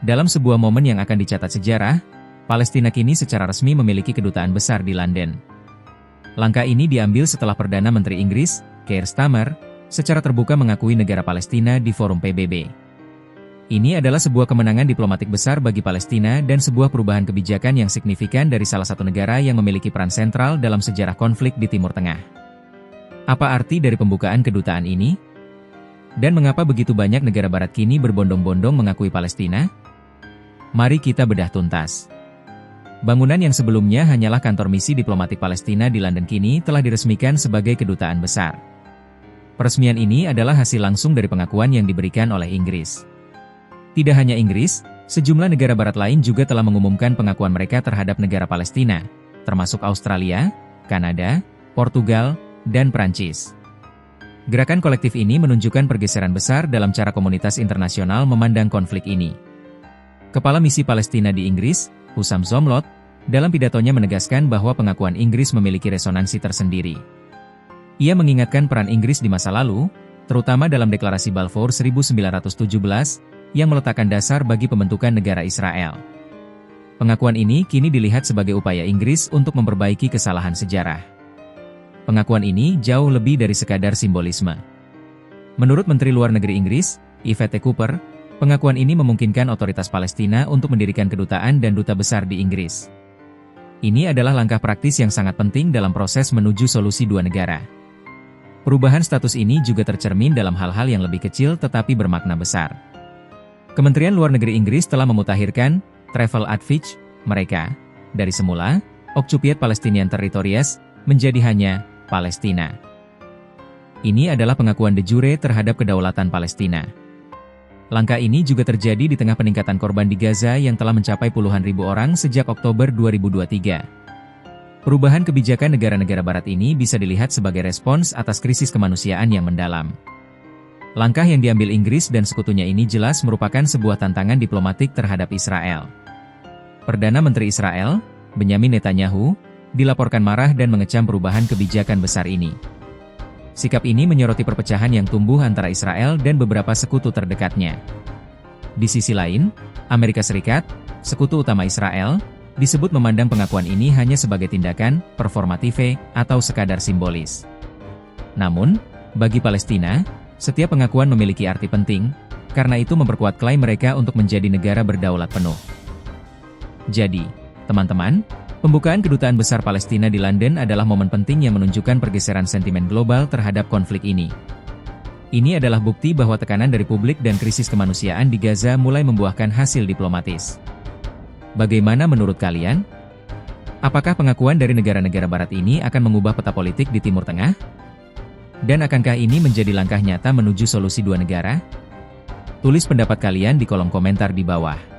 Dalam sebuah momen yang akan dicatat sejarah, Palestina kini secara resmi memiliki kedutaan besar di London. Langkah ini diambil setelah Perdana Menteri Inggris, Keir Starmer, secara terbuka mengakui negara Palestina di forum PBB. Ini adalah sebuah kemenangan diplomatik besar bagi Palestina dan sebuah perubahan kebijakan yang signifikan dari salah satu negara yang memiliki peran sentral dalam sejarah konflik di Timur Tengah. Apa arti dari pembukaan kedutaan ini? Dan mengapa begitu banyak negara barat kini berbondong-bondong mengakui Palestina? Mari kita bedah tuntas. Bangunan yang sebelumnya hanyalah kantor misi diplomatik Palestina di London kini telah diresmikan sebagai kedutaan besar. Peresmian ini adalah hasil langsung dari pengakuan yang diberikan oleh Inggris. Tidak hanya Inggris, sejumlah negara barat lain juga telah mengumumkan pengakuan mereka terhadap negara Palestina, termasuk Australia, Kanada, Portugal, dan Prancis. Gerakan kolektif ini menunjukkan pergeseran besar dalam cara komunitas internasional memandang konflik ini. Kepala Misi Palestina di Inggris, Hussam Zomlot, dalam pidatonya menegaskan bahwa pengakuan Inggris memiliki resonansi tersendiri. Ia mengingatkan peran Inggris di masa lalu, terutama dalam Deklarasi Balfour 1917, yang meletakkan dasar bagi pembentukan negara Israel. Pengakuan ini kini dilihat sebagai upaya Inggris untuk memperbaiki kesalahan sejarah. Pengakuan ini jauh lebih dari sekadar simbolisme. Menurut Menteri Luar Negeri Inggris, Yvette Cooper, pengakuan ini memungkinkan otoritas Palestina untuk mendirikan kedutaan dan duta besar di Inggris. Ini adalah langkah praktis yang sangat penting dalam proses menuju solusi dua negara. Perubahan status ini juga tercermin dalam hal-hal yang lebih kecil tetapi bermakna besar. Kementerian Luar Negeri Inggris telah memutakhirkan travel advice mereka dari semula Occupied Palestinian Territories menjadi hanya Palestina. Ini adalah pengakuan de jure terhadap kedaulatan Palestina. Langkah ini juga terjadi di tengah peningkatan korban di Gaza yang telah mencapai puluhan ribu orang sejak Oktober 2023. Perubahan kebijakan negara-negara barat ini bisa dilihat sebagai respons atas krisis kemanusiaan yang mendalam. Langkah yang diambil Inggris dan sekutunya ini jelas merupakan sebuah tantangan diplomatik terhadap Israel. Perdana Menteri Israel, Benyamin Netanyahu, dilaporkan marah dan mengecam perubahan kebijakan besar ini. Sikap ini menyoroti perpecahan yang tumbuh antara Israel dan beberapa sekutu terdekatnya. Di sisi lain, Amerika Serikat, sekutu utama Israel, disebut memandang pengakuan ini hanya sebagai tindakan performative atau sekadar simbolis. Namun, bagi Palestina, setiap pengakuan memiliki arti penting, karena itu memperkuat klaim mereka untuk menjadi negara berdaulat penuh. Jadi, teman-teman, pembukaan Kedutaan Besar Palestina di London adalah momen penting yang menunjukkan pergeseran sentimen global terhadap konflik ini. Ini adalah bukti bahwa tekanan dari publik dan krisis kemanusiaan di Gaza mulai membuahkan hasil diplomatis. Bagaimana menurut kalian? Apakah pengakuan dari negara-negara barat ini akan mengubah peta politik di Timur Tengah? Dan akankah ini menjadi langkah nyata menuju solusi dua negara? Tulis pendapat kalian di kolom komentar di bawah.